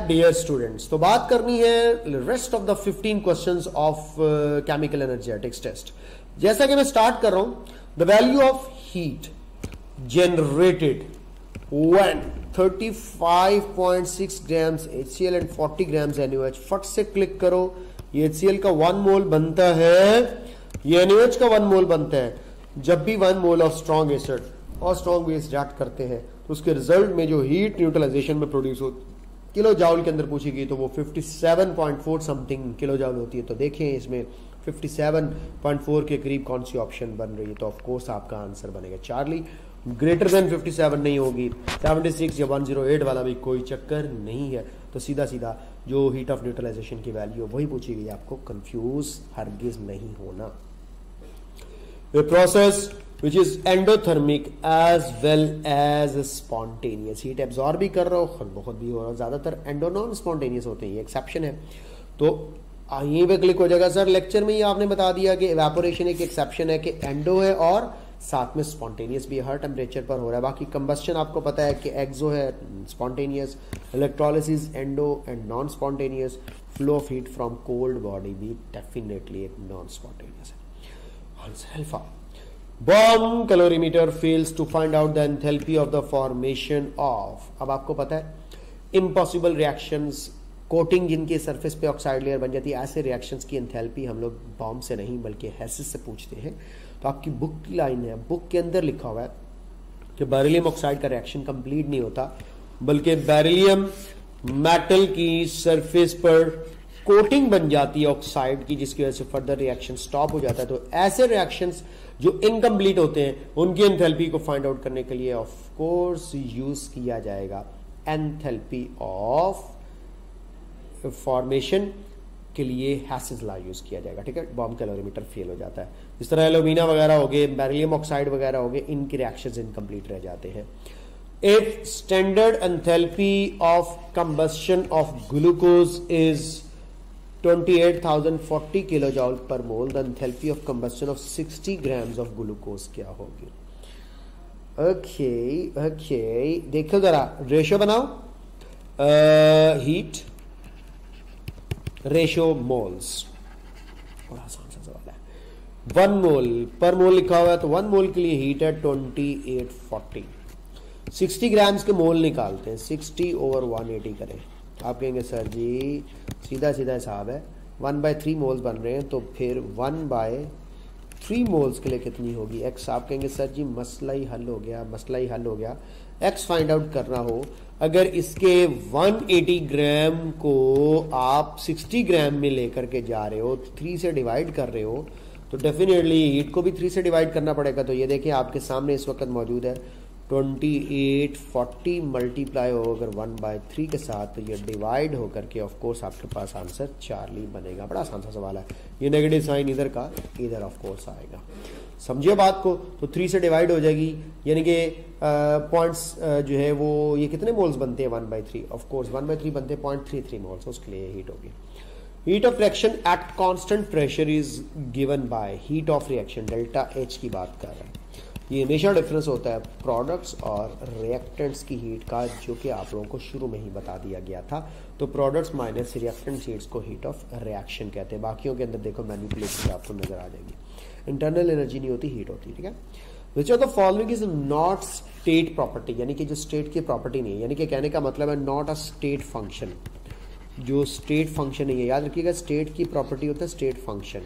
Dear students, तो बात करनी है rest of the 15 questions of chemical energetics test. जैसा कि मैं स्टार्ट कर रहा हूं, the value of heat generated when 35.6 grams HCl and 40 grams NaOH। फट से क्लिक करो, ये HCl का 1 मोल बनता है, ये NaOH का 1 मोल बनता है। जब भी 1 मोल ऑफ स्ट्रॉन्ग एसिड और स्ट्रॉन्ग बेस रिएक्ट करते हैं तो उसके रिजल्ट में जो हीट न्यूट्रलाइजेशन में प्रोड्यूस होती किलो जाउल के अंदर पूछी गई तो वो 57.4 समथिंग किलो जाउल होती है। तो देखें इसमें 57.4 के करीब कौन सी ऑप्शन बन रही है, तो ऑफ कोर्स आपका आंसर बनेगा चार्ली। ग्रेटर देन 57 नहीं होगी, 76 या 108 वाला भी कोई चक्कर नहीं है। तो सीधा सीधा जो हीट ऑफ न्यूट्रलाइजेशन की वैल्यू वही पूछी गई, आपको कंफ्यूज हरगिज नहीं होना। A process which is endothermic as well as spontaneous, heat absorb भी कर रहा हो, खुद बहुत भी हो रहा हो, ज्यादातर एंडो नॉन स्पॉन्टेनियस होते हैं, ये एक्सेप्शन है। तो यहीं पे क्लिक हो जाएगा। सर लेक्चर में ही आपने बता दिया कि इवेपोरेशन एक एक्सेप्शन है, कि एंडो है और साथ में स्पॉन्टेनियस भी हर टेम्परेचर पर हो रहा है। बाकी कंबस्शन आपको पता है कि एक्सो है spontaneous, electrolysis endo and non spontaneous, flow of heat from cold body भी डेफिनेटली एक नॉन स्पॉन्टेनियस है। Alpha. Bomb calorimeter fails to find out the enthalpy of the formation of, अब आपको पता है इम्पॉसिबल रिएक्शंस, कोटिंग जिनके surface पे oxide layer बन जाती है, ऐसे रिएक्शंस की एंथैल्पी हम लोग बॉम्ब से नहीं बल्कि हेसिस से पूछते हैं। तो आपकी बुक की लाइन है, बुक के अंदर लिखा हुआ है कि बेरिलियम ऑक्साइड का रिएक्शन कंप्लीट नहीं होता, बल्कि बेरिलियम मेटल की सरफेस पर कोटिंग बन जाती है ऑक्साइड की, जिसकी वजह से फर्दर रिएक्शन स्टॉप हो जाता है। तो ऐसे रिएक्शंस जो इनकम्प्लीट होते हैं उनकी एंथैल्पी को फाइंड आउट करने के लिए ऑफ कोर्स यूज किया जाएगा एंथैल्पी ऑफ फॉर्मेशन के लिए हेसिस लॉ यूज किया जाएगा। ठीक है, बॉम्ब कैलोरीमीटर फेल हो जाता है। इस तरह एल्यूमिना वगैरह हो गए, बेरिलियम ऑक्साइड वगैरह हो गए, इनके रिएक्शंस इनकम्प्लीट रह जाते हैं। If standard enthalpy of combustion of glucose is 28,040 kilojoule per mole, the enthalpy of combustion of 60 grams of glucose क्या होगी? ओके, देखो जरा रेशियो बनाओ, हीट रेशियो मोल्स, बड़ा आसान सा सवाल है। 1 मोल पर मोल लिखा हुआ है, तो 1 मोल के लिए हीट है 2840। 60 ग्राम्स के मोल निकालते हैं, 60 ओवर 180 करें। आप कहेंगे सर जी सीधा सीधा हिसाब है, 1/3 मोल्स बन रहे हैं, तो फिर 1/3 मोल्स के लिए कितनी होगी एक्स? आप कहेंगे सर जी मसला ही हल हो गया। एक्स फाइंड आउट करना हो, अगर इसके 180 ग्राम को आप 60 ग्राम में लेकर के जा रहे हो, 3 से डिवाइड कर रहे हो, तो डेफिनेटली हीट को भी 3 से डिवाइड करना पड़ेगा। तो ये देखिए आपके सामने इस वक्त मौजूद है 2840 मल्टीप्लाई हो अगर 1/3 के साथ, तो ये डिवाइड होकर के ऑफ कोर्स आपके पास आंसर चार्ली बनेगा। बड़ा आसान सा सवाल है, ये नेगेटिव साइन इधर का इधर ऑफ कोर्स आएगा। समझिए बात को, तो 3 से डिवाइड हो जाएगी, यानी कि पॉइंट्स जो है वो ये कितने मोल्स बनते हैं 1/3, ऑफ कोर्स 1/3 बनते हैं 0.33 मोल्स, उसके लिए हीट होगी। Heat of reaction at constant pressure is given by, heat of reaction delta H की बात कर रहे हैं। ये हमेशा डिफरेंस होता है प्रोडक्ट्स और रिएक्टेंट्स की हीट का, जो कि आप लोगों को शुरू में ही बता दिया गया था। तो प्रोडक्ट्स माइनस रिएक्टेंट्स हीट्स को हीट ऑफ रिएक्शन कहते हैं। बाकियों के अंदर देखो मैनिपुलेशन आपको नजर आ जाएगी। इंटरनल एनर्जी नहीं होती, हीट होती है। ठीक है, विच of the following is not state property, यानी कि जो स्टेट की प्रॉपर्टी नहीं है, यानी कि कहने का मतलब है नॉट अ स्टेट फंक्शन। जो स्टेट फंक्शन नहीं है, याद रखिएगा स्टेट की प्रॉपर्टी होता है स्टेट फंक्शन।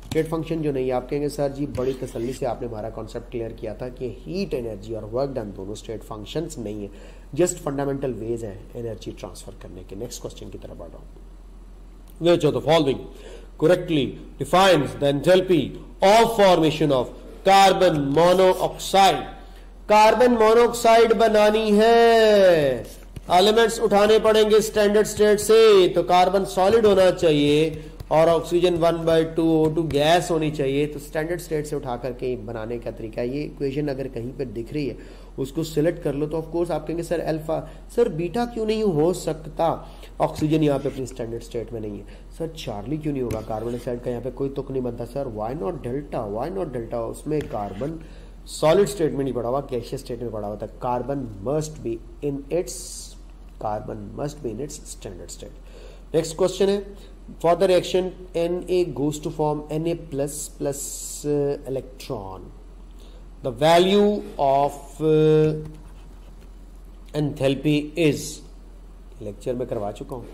स्टेट फंक्शन जो नहीं है, आप कहेंगे सर जी बड़ी तसल्ली से आपने हमारा कॉन्सेप्ट क्लियर किया था कि हीट एनर्जी और वर्क डन दोनों स्टेट फंक्शंस नहीं है, जस्ट फंडामेंटल वेज हैं एनर्जी ट्रांसफर करने के। नेक्स्ट क्वेश्चन की तरफ बढ़ रहा हूं। Which of the following correctly defines the enthalpy of formation of carbon monoxide? Carbon monoxide बनानी है, एलिमेंट्स उठाने पड़ेंगे स्टैंडर्ड स्टेट से, तो कार्बन सॉलिड होना चाहिए और ऑक्सीजन 1/2 O2 गैस होनी चाहिए। तो स्टैंडर्ड स्टेट से उठा करके बनाने का तरीका, ये इक्वेशन अगर कहीं पर दिख रही है उसको सिलेक्ट कर लो। तो ऑफ कोर्स आप कहेंगे सर अल्फा, सर बीटा क्यों नहीं हो सकता? ऑक्सीजन यहाँ पे अपनी स्टैंडर्ड स्टेट में नहीं है। सर चार्ली क्यों नहीं होगा? कार्बन डाइऑक्साइड का यहाँ पे कोई तुक नहीं बनता। Sir why not delta? उसमें कार्बन सॉलिड स्टेट में नहीं पड़ा हुआ, गैसियस स्टेट में पड़ा हुआ था। Carbon must be in its carbon must be in its standard state. Next question है, for the reaction Na goes to form Na plus electron, the value of enthalpy is, lecture में करवा चुका हूं,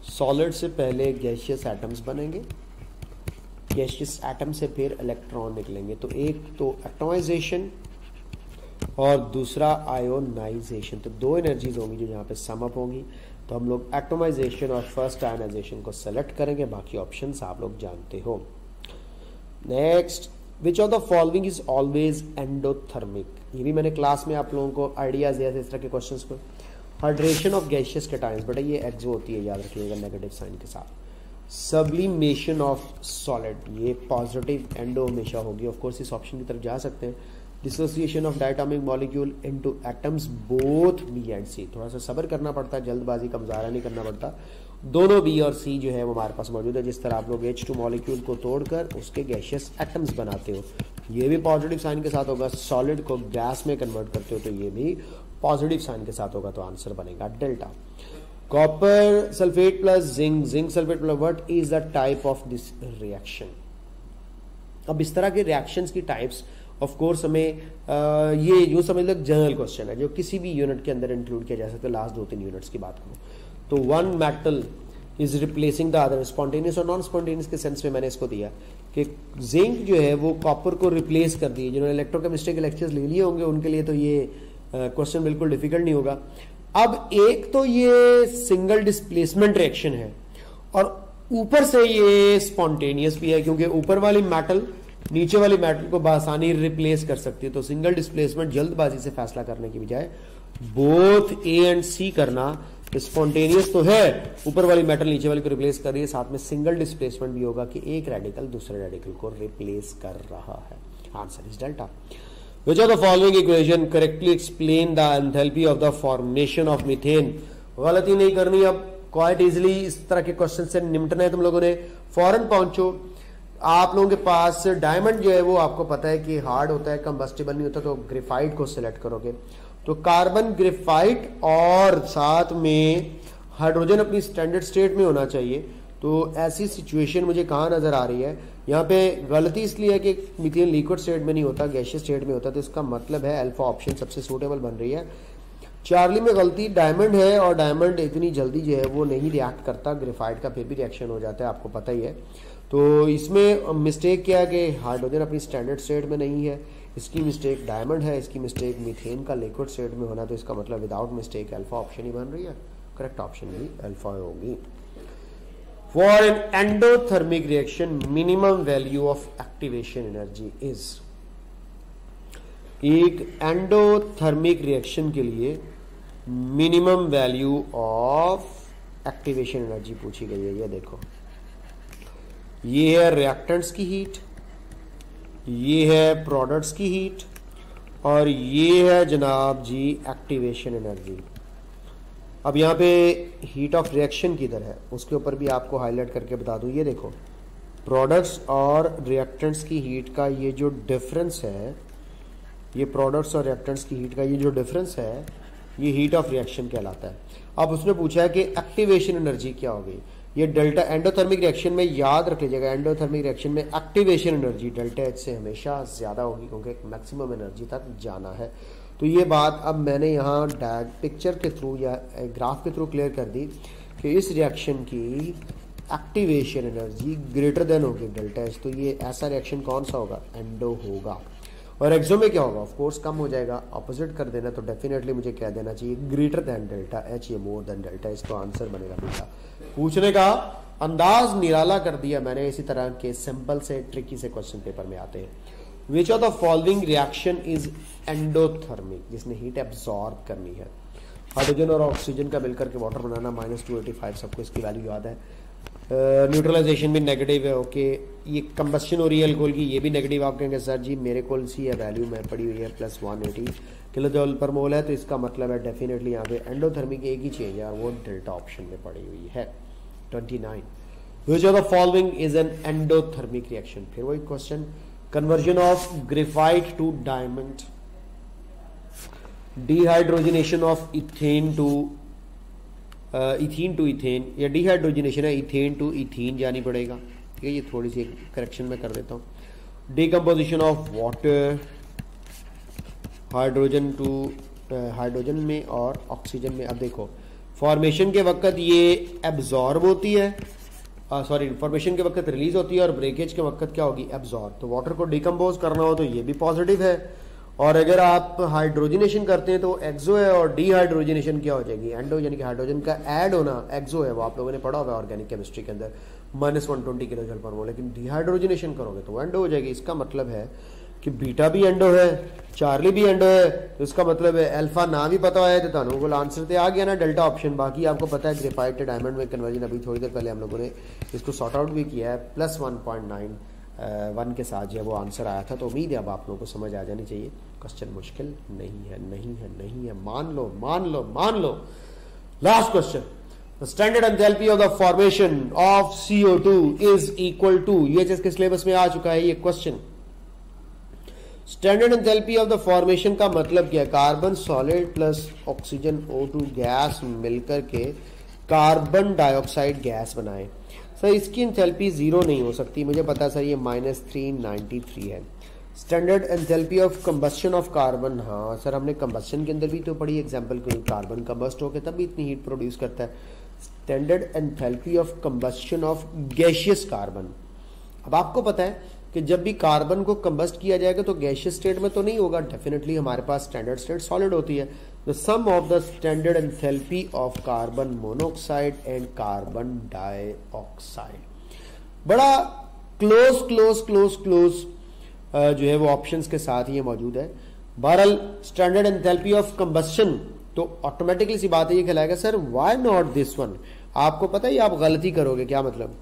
solid से पहले gaseous atoms बनेंगे, gaseous atom से फिर इलेक्ट्रॉन निकलेंगे। तो एक तो एटॉमाइजेशन और दूसरा आयोनाइजेशन, तो दो एनर्जीज होंगी जो यहाँ पे सम अप होंगी। तो हम लोग एटॉमाइजेशन और फर्स्ट आयोनाइजेशन को सेलेक्ट करेंगे, बाकी ऑप्शंस आप लोग जानते हो। Next, which of the following is always endothermic, ये भी मैंने क्लास में आप लोगों को आइडियाज दिया था इस तरह के क्वेश्चंस को। हाइड्रेशन ऑफ गैसियस केटायंस, बेटा ये एक्सो होती है, याद रखिएगा नेगेटिव साइन के साथ। सब्लिमेशन ऑफ सॉलिड, ये पॉजिटिव एंडो हमेशा होगी, ऑफ कोर्स इस ऑप्शन की तरफ जा सकते हैं। Dissociation of diatomic molecule into atoms both B and C, थोड़ा सा सब्र करना पड़ता है, जल्दबाजी का मुजाहरा नहीं करना पड़ता। दोनों बी और सी जो है वो हमारे पास मौजूद है। जिस तरह आप लोग H2 मॉलिक्यूल को तोड़कर उसके गैसियस एटम्स बनाते हो, ये भी पॉजिटिव साइन के साथ होगा। सॉलिड को गैस में कन्वर्ट करते हो तो ये भी पॉजिटिव साइन के साथ होगा, तो आंसर बनेगा delta. Copper sulphate plus zinc sulphate plus, what is the type of this reaction. अब इस तरह के रिएक्शंस की टाइप्स ऑफ कोर्स हमें ये यूं समझ लो जनरल क्वेश्चन है जो किसी भी यूनिट के अंदर इंक्लूड किया जा सकता है। लास्ट 2-3 यूनिट्स की बात करूं तो one metal is replacing the other, spontaneous और नॉन स्पॉन्टेनियस के सेंस में मैंने इसको दिया कि जिंक जो है वो कॉपर को रिप्लेस कर दी। जिन्होंने इलेक्ट्रोकेमिस्ट्री के लेक्चर्स ले लिए होंगे उनके लिए तो ये क्वेश्चन बिल्कुल डिफिकल्ट नहीं होगा। अब एक तो ये सिंगल डिस्प्लेसमेंट रिएक्शन है और ऊपर से ये स्पॉन्टेनियस भी है, क्योंकि ऊपर वाली मेटल नीचे वाली मेटल को बआसानी रिप्लेस कर सकती है। तो सिंगल डिस्प्लेसमेंट जल्दबाजी से फैसला करने की बजाय बोथ ए एंड सी करना, स्पॉन्टेनियस तो है, ऊपर वाली मेटल नीचे वाली को रिप्लेस कर रही है, साथ में सिंगल डिस्प्लेसमेंट भी होगा कि एक रेडिकल दूसरे रेडिकल को रिप्लेस कर रहा है। Answer is delta. Which of the following equation correctly explain the enthalpy of the formation of methane? गलती नहीं करनी, अब क्वाइट इजिली इस तरह के क्वेश्चन से निपटना है तुम लोगों ने। फॉरन पहुंचो, आप लोगों के पास डायमंड जो है वो आपको पता है कि हार्ड होता है, कंबस्टिबल नहीं होता, तो ग्रेफाइट को सिलेक्ट करोगे तो कार्बन ग्रेफाइट और साथ में हाइड्रोजन अपनी स्टैंडर्ड स्टेट में होना चाहिए। तो ऐसी सिचुएशन मुझे कहाँ नजर आ रही है, यहाँ पे गलती इसलिए है कि मीथेन लिक्विड स्टेट में नहीं होता, गैसियस स्टेट में होता, तो इसका मतलब है अल्फा ऑप्शन सबसे सूटेबल बन रही है। चार्ली में गलती, डायमंड है और डायमंड इतनी जल्दी जो है वो नहीं रिएक्ट करता, ग्रेफाइट का फिर भी रिएक्शन हो जाता है, आपको पता ही है। तो इसमें मिस्टेक क्या है कि हाइड्रोजन अपनी स्टैंडर्ड स्टेट में नहीं है, इसकी मिस्टेक डायमंड है, इसकी मिस्टेक मीथेन का लिक्विड स्टेट में होना, तो इसका मतलब विदाउट मिस्टेक अल्फा ऑप्शन ही बन रही है, करेक्ट ऑप्शन भी अल्फा होगी। For an endothermic reaction, minimum value of activation energy is, एक एंडोथर्मिक रिएक्शन के लिए minimum value of activation energy पूछी गई है। ये देखो, ये है रिएक्टेंट्स की हीट, ये है प्रोडक्ट्स की हीट और ये है जनाब जी एक्टिवेशन एनर्जी। अब यहाँ पे हीट ऑफ रिएक्शन किधर है उसके ऊपर भी आपको हाईलाइट करके बता दूं। ये देखो, प्रोडक्ट्स और रिएक्टेंट्स की हीट का ये जो डिफरेंस है, ये प्रोडक्ट्स और रिएक्टेंट्स की हीट का ये जो डिफरेंस है, ये हीट ऑफ रिएक्शन कहलाता है। अब उसने पूछा है कि एक्टिवेशन एनर्जी क्या होगी, ये डेल्टा। एंडोथर्मिक रिएक्शन में याद रख लीजिएगा, एंडोथर्मिक रिएक्शन में एक्टिवेशन एनर्जी डेल्टा एच से हमेशा ज्यादा होगी, क्योंकि मैक्सिमम एनर्जी तक जाना है। तो ये बात अब मैंने यहाँ पिक्चर के थ्रू या ग्राफ के थ्रू क्लियर कर दी कि इस रिएक्शन की एक्टिवेशन एनर्जी ग्रेटर देन होगी डेल्टा एच। तो ये ऐसा रिएक्शन कौन सा होगा, एंडो होगा। और एक्सो में क्या होगा, ऑफ कोर्स कम हो जाएगा, ऑपोजिट कर देना, तो डेफिनेटली मुझे कह देना चाहिए ग्रेटर देन डेल्टा एच, ये मोर देन डेल्टा एच, तो आंसर बनेगा बेटा। पूछने का अंदाज निराला कर दिया मैंने, इसी तरह के सिंपल से ट्रिकी से क्वेश्चन पेपर में आते हैं। विच of the following reaction is endothermic, जिसने हीट एब्सॉर्ब करनी है। हाइड्रोजन और ऑक्सीजन का मिलकर के वाटर बनाना, -285, सबको इसकी वैल्यू याद है। न्यूट्रलाइजेशन भी नेगेटिव है, ओके। ये कंबस्शन हो रही है अल्कोहल की, ये भी नेगेटिव। आप कहेंगे सर जी मेरे को सी है वैल्यू में पड़ी हुई है +180 किलोजूल पर मोल है, तो इसका मतलब है डेफिनेटली यहाँ पे एंडोथर्मिक एक ही चेंज है और वो डेल्टा ऑप्शन में पड़ी हुई है। 29, which of the following is an endothermic reaction. फिर वही question, conversion of graphite to diamond, dehydrogenation of ethane to ethene to ethane, या डिहाइड्रोजनेशन है इथेन टू इथीन जानी पड़ेगा, ठीक है। ये थोड़ी सी करेक्शन में कर देता हूँ। Decomposition of water, hydrogen to hydrogen में और ऑक्सीजन में। अब देखो फॉर्मेशन के वक्त ये एब्जॉर्ब होती है, सॉरी फॉर्मेशन के वक्त रिलीज होती है, और ब्रेकेज के वक्त क्या होगी, एब्जॉर्ब। तो वाटर को डिकम्पोज करना हो तो ये भी पॉजिटिव है, और अगर आप हाइड्रोजनेशन करते हैं तो एक्सो है, और डीहाइड्रोजनेशन क्या हो जाएगी, एंडो, यानी कि हाइड्रोजन का ऐड होना एक्सो है, वो आप लोगों ने पढ़ा होगा ऑर्गेनिक केमिस्ट्री के अंदर, -120 किलो जूल पर मोल। लेकिन डिहाइड्रोजनेशन करोगे तो एंडो हो जाएगी। इसका मतलब है कि बीटा भी एंडो है, चार्ली भी एंडो है, तो इसका मतलब है अल्फा ना भी पता है तो तानू को आंसर तो आ गया ना, डेल्टा ऑप्शन। बाकी आपको पता है ग्रेफाइट डायमंड में कन्वर्जन अभी थोड़ी देर पहले हम लोगों ने इसको सॉर्ट आउट भी किया है, +1.91 के साथ जो है वो आंसर आया था। तो उम्मीद है अब आप लोगों को समझ आ जानी चाहिए, क्वेश्चन मुश्किल नहीं है, नहीं है, नहीं है, मान लो मान लो मान लो। Last question, The standard enthalpy of the formation of CO2 is equal to, UHS के सिलेबस में आ चुका है ये question. Standard enthalpy of the formation का मतलब क्या है, carbon solid plus oxygen O2 gas मिलकर के कार्बन डाइऑक्साइड गैस बनाए। सर इसकी एंथैल्पी जीरो नहीं हो सकती, मुझे पता है सर ये -393 है। Standard enthalpy of combustion of carbon, हाँ सर हमने कंबस्शन के अंदर भी तो पढ़ी एग्जांपल, कार्बन कंबस्ट होकर तब भी इतनी हीट प्रोड्यूस करता है। Standard enthalpy of combustion of gaseous carbon, अब आपको पता है कि जब भी कार्बन को कंबस्ट किया जाएगा तो गैशियस स्टेट में तो नहीं होगा, डेफिनेटली हमारे पास स्टैंडर्ड स्टेट सॉलिड होती है। The sum of the standard enthalpy of carbon monoxide and carbon dioxide, बड़ा क्लोज क्लोज क्लोज क्लोज जो है वो ऑप्शंस के साथ ये मौजूद है। बहरहाल स्टैंडर्ड एंथैल्पी ऑफ कंबस्शन तो ऑटोमेटिकली सी बात है ये कहलाएगा sir why not this one. आपको पता है आप गलती करोगे, क्या मतलब,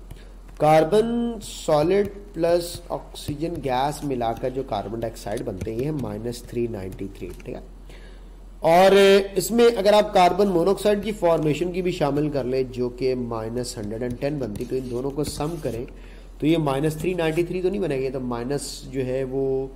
carbon solid plus oxygen gas मिलाकर जो कार्बन डाइऑक्साइड बनते हैं ये है -393, ठीक है। और इसमें अगर आप कार्बन मोनोऑक्साइड की फॉर्मेशन की भी शामिल कर ले जो कि -110 बनती, तो इन दोनों को सम करें तो ये -393 तो नहीं बनेगा, तो माइनस जो है वो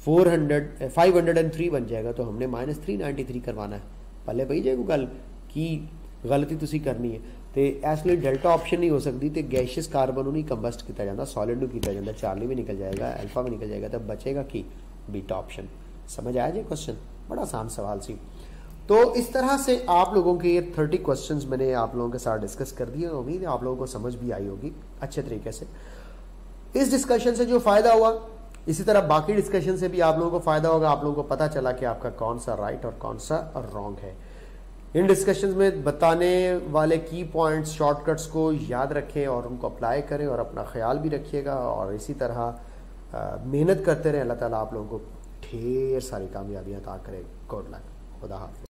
503 बन जाएगा। तो हमने -393 करवाना है, पहले पई जाएगी गल की गलती तुसी करनी है। तो इसलिए डेल्टा ऑप्शन नहीं हो सकती, तो गैशियस कार्बन नहीं कंबस्ट किया जाता, सॉलिड नहीं किया जाता, चार्ली भी निकल जाएगा, अल्फा भी निकल जाएगा, तब बचेगा कि बीटा ऑप्शन। समझ आया जी क्वेश्चन, बड़ा आसान सवाल सी। तो इस तरह से आप लोगों के ये 30 क्वेश्चंस मैंने आप लोगों के साथ डिस्कस कर दिए, उम्मीद है आप लोगों को समझ भी आई होगी अच्छे तरीके से। इस डिस्कशन से जो फायदा हुआ, इसी तरह बाकी डिस्कशन से भी आप लोगों को फायदा होगा, आप लोगों को पता चला कि आपका कौन सा राइट और कौन सा रॉन्ग है। इन डिस्कशंस में बताने वाले की पॉइंट्स, शॉर्टकट्स को याद रखें और उनको अप्लाई करें और अपना ख्याल भी रखिएगा, और इसी तरह मेहनत करते रहें। अल्लाह ताला आप लोगों को ढेर सारी कामयाबियां अता करे। गुड लक, खुदा हाफिज़।